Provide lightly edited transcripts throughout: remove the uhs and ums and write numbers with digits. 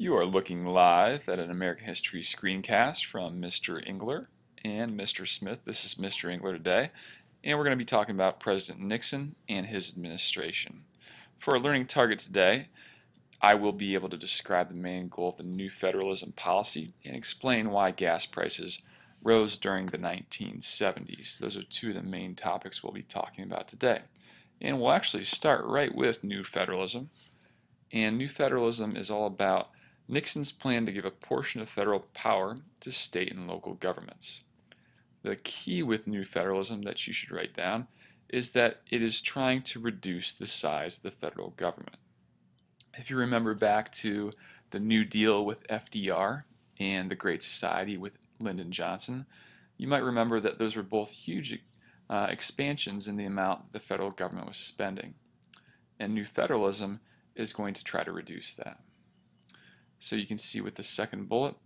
You are looking live at an American History Screencast from Mr. Engler and Mr. Smith. This is Mr. Engler today, and we're going to be talking about President Nixon and his administration. For our learning target today, I will be able to describe the main goal of the new federalism policy and explain why gas prices rose during the 1970s. Those are two of the main topics we'll be talking about today. And we'll actually start right with new federalism. And new federalism is all about Nixon's plan to give a portion of federal power to state and local governments. The key with new federalism that you should write down is that it is trying to reduce the size of the federal government. If you remember back to the New Deal with FDR and the Great Society with Lyndon Johnson, you might remember that those were both huge expansions in the amount the federal government was spending. And new federalism is going to try to reduce that. So you can see with the second bullet,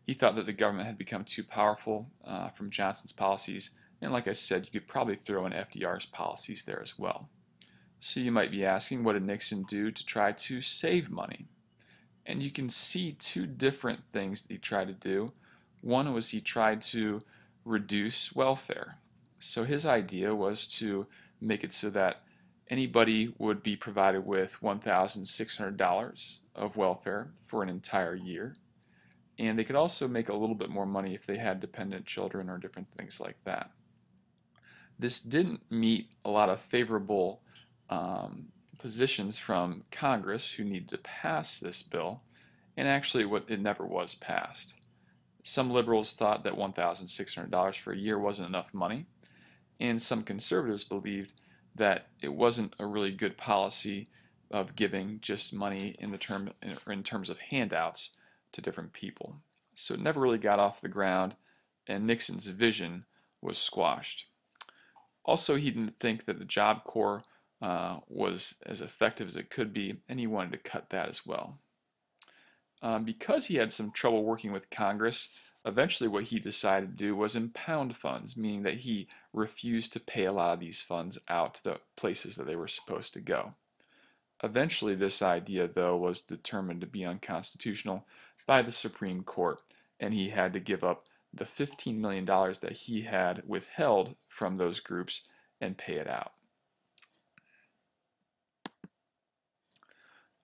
he thought that the government had become too powerful from Johnson's policies, and like I said, you could probably throw in FDR's policies there as well. So you might be asking, what did Nixon do to try to save money? And you can see two different things that he tried to do. One was he tried to reduce welfare. So his idea was to make it so that anybody would be provided with $1,600 of welfare for an entire year. And they could also make a little bit more money if they had dependent children or different things like that. This didn't meet a lot of favorable positions from Congress, who needed to pass this bill, and actually it never was passed. Some liberals thought that $1,600 for a year wasn't enough money, and some conservatives believed that it wasn't a really good policy of giving just money in terms of handouts to different people. So it never really got off the ground, and Nixon's vision was squashed. Also, he didn't think that the Job Corps was as effective as it could be, and he wanted to cut that as well. Because he had some trouble working with Congress, eventually what he decided to do was impound funds, meaning that he refused to pay a lot of these funds out to the places that they were supposed to go. Eventually this idea, though, was determined to be unconstitutional by the Supreme Court, and he had to give up the $15 million that he had withheld from those groups and pay it out.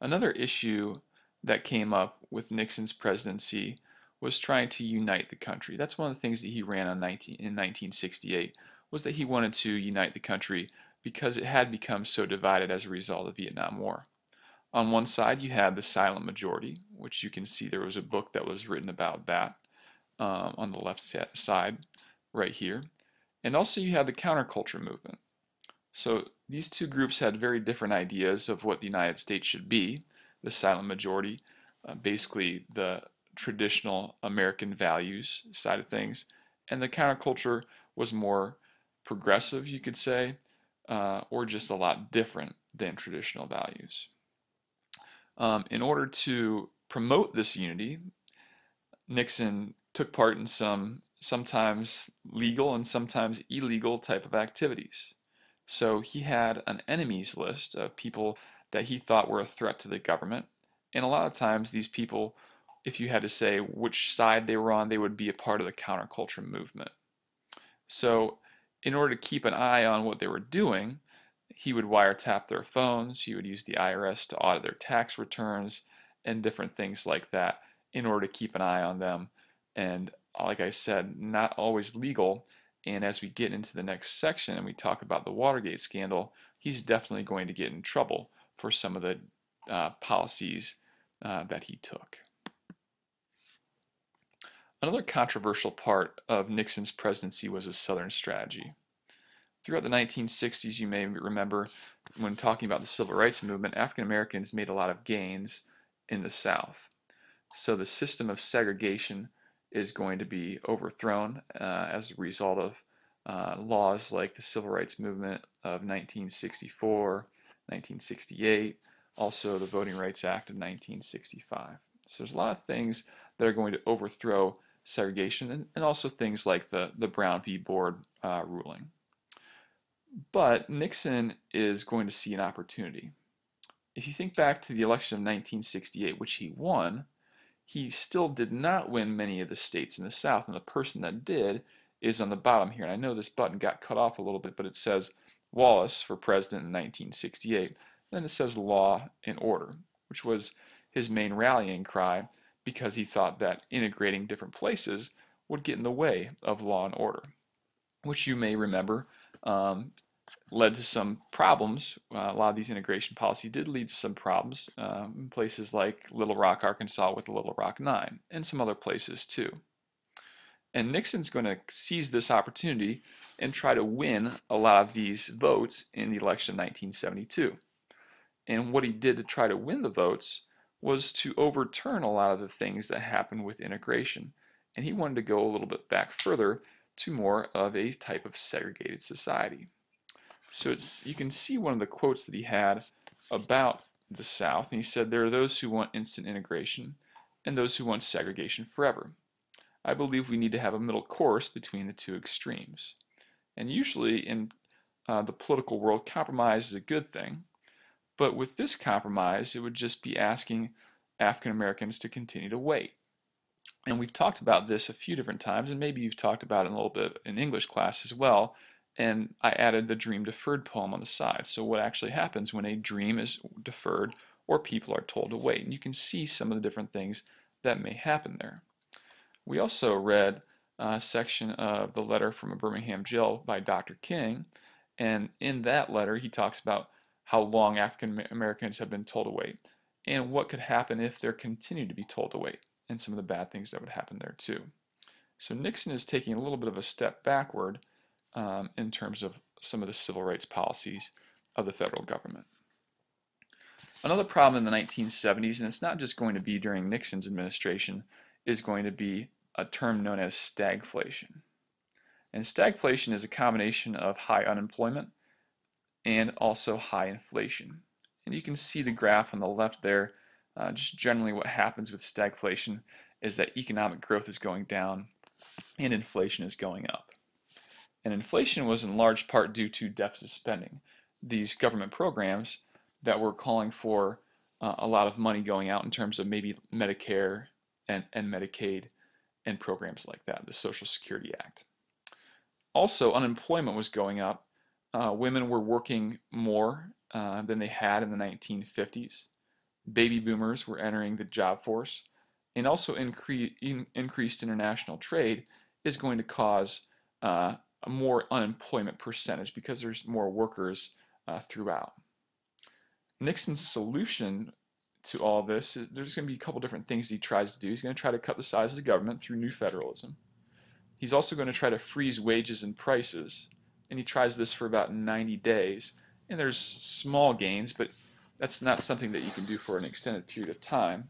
Another issue that came up with Nixon's presidency was trying to unite the country. That's one of the things that he ran on in 1968, was that he wanted to unite the country because it had become so divided as a result of the Vietnam War. On one side you had the silent majority, which you can see there was a book that was written about that on the left side right here. And also you had the counterculture movement. So these two groups had very different ideas of what the United States should be. The silent majority, basically the traditional American values side of things, and the counterculture was more progressive, you could say, or just a lot different than traditional values. In order to promote this unity, Nixon took part in some sometimes legal and sometimes illegal type of activities. So he had an enemies list of people that he thought were a threat to the government, and a lot of times these people, if you had to say which side they were on, they would be a part of the counterculture movement. So in order to keep an eye on what they were doing, he would wiretap their phones, he would use the IRS to audit their tax returns, and different things like that in order to keep an eye on them. And like I said, not always legal. And as we get into the next section and we talk about the Watergate scandal, he's definitely going to get in trouble for some of the policies that he took. Another controversial part of Nixon's presidency was his Southern strategy. Throughout the 1960s, you may remember when talking about the Civil Rights Movement, African Americans made a lot of gains in the South. So the system of segregation is going to be overthrown as a result of laws like the Civil Rights Movement of 1964, 1968, also the Voting Rights Act of 1965. So there's a lot of things that are going to overthrow segregation, and also things like the Brown v. Board ruling. But Nixon is going to see an opportunity. If you think back to the election of 1968, which he won, he still did not win many of the states in the South, and the person that did is on the bottom here. And I know this button got cut off a little bit, but it says Wallace for president in 1968. Then it says law and order, which was his main rallying cry because he thought that integrating different places would get in the way of law and order, which you may remember led to some problems. A lot of these integration policies did lead to some problems in places like Little Rock, Arkansas with the Little Rock Nine, and some other places too. And Nixon's going to seize this opportunity and try to win a lot of these votes in the election of 1972. And what he did to try to win the votes was to overturn a lot of the things that happened with integration. And he wanted to go a little bit back further to more of a type of segregated society. So you can see one of the quotes that he had about the South, and he said, "There are those who want instant integration and those who want segregation forever. I believe we need to have a middle course between the two extremes." And usually in the political world, compromise is a good thing, but with this compromise, it would just be asking African Americans to continue to wait. And we've talked about this a few different times, and maybe you've talked about it a little bit in English class as well. And I added the dream deferred poem on the side. So what actually happens when a dream is deferred or people are told to wait? And you can see some of the different things that may happen there. We also read a section of the letter from a Birmingham jail by Dr. King, and in that letter he talks about how long African Americans have been told to wait and what could happen if they're continued to be told to wait, and some of the bad things that would happen there too. So Nixon is taking a little bit of a step backward in terms of some of the civil rights policies of the federal government. Another problem in the 1970s, and it's not just going to be during Nixon's administration, is going to be a term known as stagflation. And stagflation is a combination of high unemployment and also high inflation. And you can see the graph on the left there. Just generally what happens with stagflation is that economic growth is going down and inflation is going up. And inflation was in large part due to deficit spending. These government programs that were calling for a lot of money going out in terms of maybe Medicare and Medicaid and programs like that, the Social Security Act. Also, unemployment was going up. Women were working more than they had in the 1950s. Baby boomers were entering the job force, and also increased international trade is going to cause a more unemployment percentage because there's more workers throughout. Nixon's solution to all this is there's going to be a couple different things he tries to do. He's going to try to cut the size of the government through new federalism. He's also going to try to freeze wages and prices, and he tries this for about 90 days. And there's small gains, but that's not something that you can do for an extended period of time.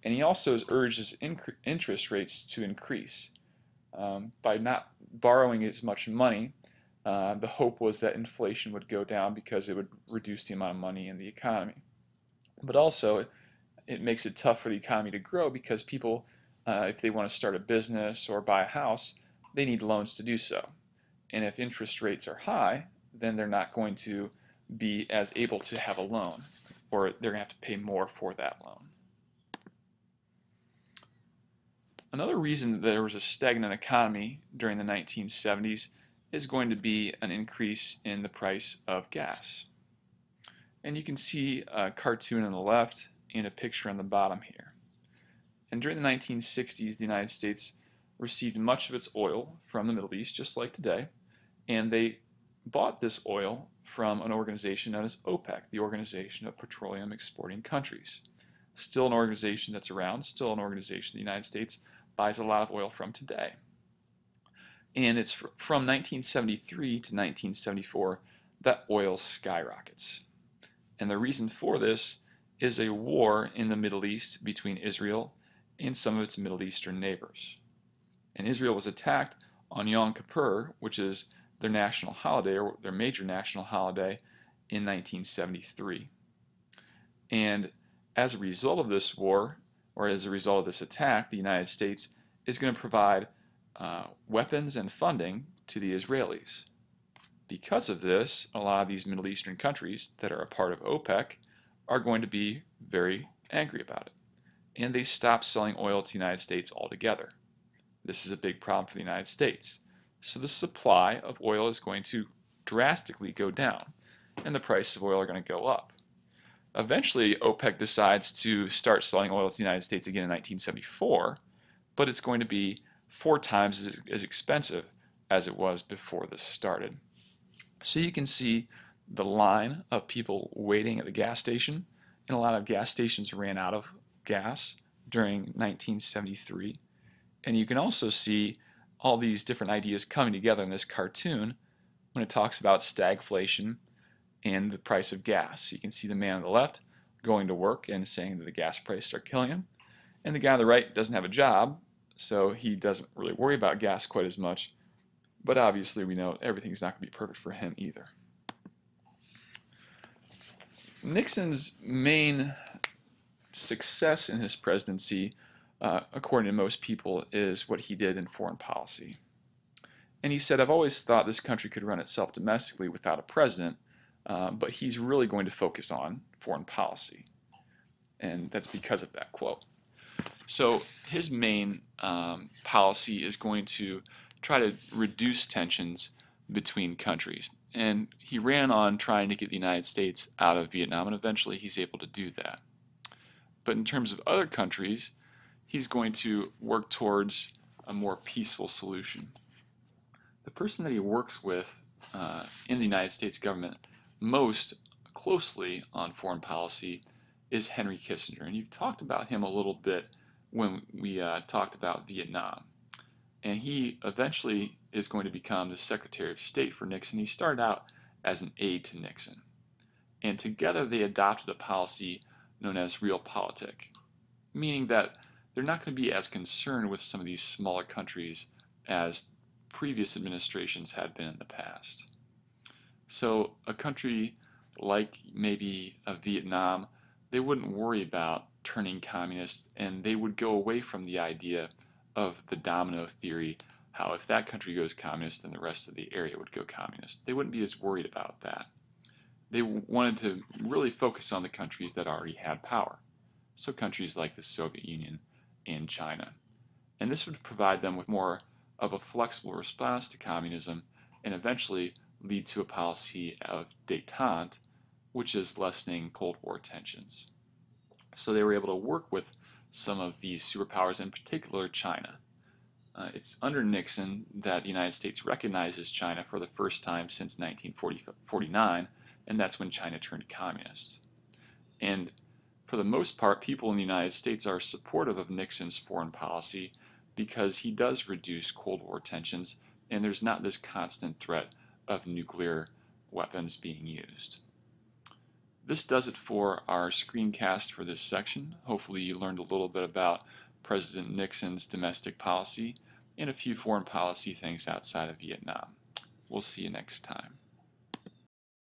And he also urges interest rates to increase. By not borrowing as much money, the hope was that inflation would go down because it would reduce the amount of money in the economy. But also, it makes it tough for the economy to grow because people, if they want to start a business or buy a house, they need loans to do so. And if interest rates are high, then they're not going to be as able to have a loan, or they're going to have to pay more for that loan. Another reason that there was a stagnant economy during the 1970s is going to be an increase in the price of gas. And you can see a cartoon on the left and a picture on the bottom here. And during the 1960s, the United States received much of its oil from the Middle East, just like today, and they bought this oil from an organization known as OPEC, the Organization of Petroleum Exporting Countries. Still an organization that's around, still an organization the United States buys a lot of oil from today. And it's from 1973 to 1974 that oil skyrockets. And the reason for this is a war in the Middle East between Israel and some of its Middle Eastern neighbors. And Israel was attacked on Yom Kippur, which is their national holiday, or their major national holiday, in 1973. And as a result of this war, or as a result of this attack, the United States is going to provide weapons and funding to the Israelis. Because of this, a lot of these Middle Eastern countries that are a part of OPEC are going to be very angry about it. and they stopped selling oil to the United States altogether. This is a big problem for the United States. So the supply of oil is going to drastically go down, and the price of oil are going to go up. Eventually, OPEC decides to start selling oil to the United States again in 1974, but it's going to be 4 times as expensive as it was before this started. So you can see the line of people waiting at the gas station, and a lot of gas stations ran out of gas during 1973. And you can also see all these different ideas coming together in this cartoon when it talks about stagflation and the price of gas. You can see the man on the left going to work and saying that the gas prices are killing him, and the guy on the right doesn't have a job, so he doesn't really worry about gas quite as much, but obviously we know everything's not going to be perfect for him either. Nixon's main success in his presidency, according to most people, is what he did in foreign policy. And he said, "I've always thought this country could run itself domestically without a president, but he's really going to focus on foreign policy." And that's because of that quote. So his main policy is going to try to reduce tensions between countries. And he ran on trying to get the United States out of Vietnam, and eventually he's able to do that. But in terms of other countries, he's going to work towards a more peaceful solution. The person that he works with in the United States government most closely on foreign policy is Henry Kissinger. And you've talked about him a little bit when we talked about Vietnam. And he eventually is going to become the Secretary of State for Nixon. He started out as an aide to Nixon. And together they adopted a policy known as realpolitik, meaning that they're not going to be as concerned with some of these smaller countries as previous administrations had been in the past. So a country like maybe Vietnam, they wouldn't worry about turning communist, and they would go away from the idea of the domino theory, how if that country goes communist, then the rest of the area would go communist. They wouldn't be as worried about that. They wanted to really focus on the countries that already had power, so countries like the Soviet Union and China. And this would provide them with more of a flexible response to communism and eventually lead to a policy of détente, which is lessening Cold War tensions. So they were able to work with some of these superpowers, in particular China. It's under Nixon that the United States recognizes China for the first time since 1949, and that's when China turned communist. And for the most part, people in the United States are supportive of Nixon's foreign policy because he does reduce Cold War tensions, and there's not this constant threat of nuclear weapons being used. This does it for our screencast for this section. Hopefully you learned a little bit about President Nixon's domestic policy and a few foreign policy things outside of Vietnam. We'll see you next time.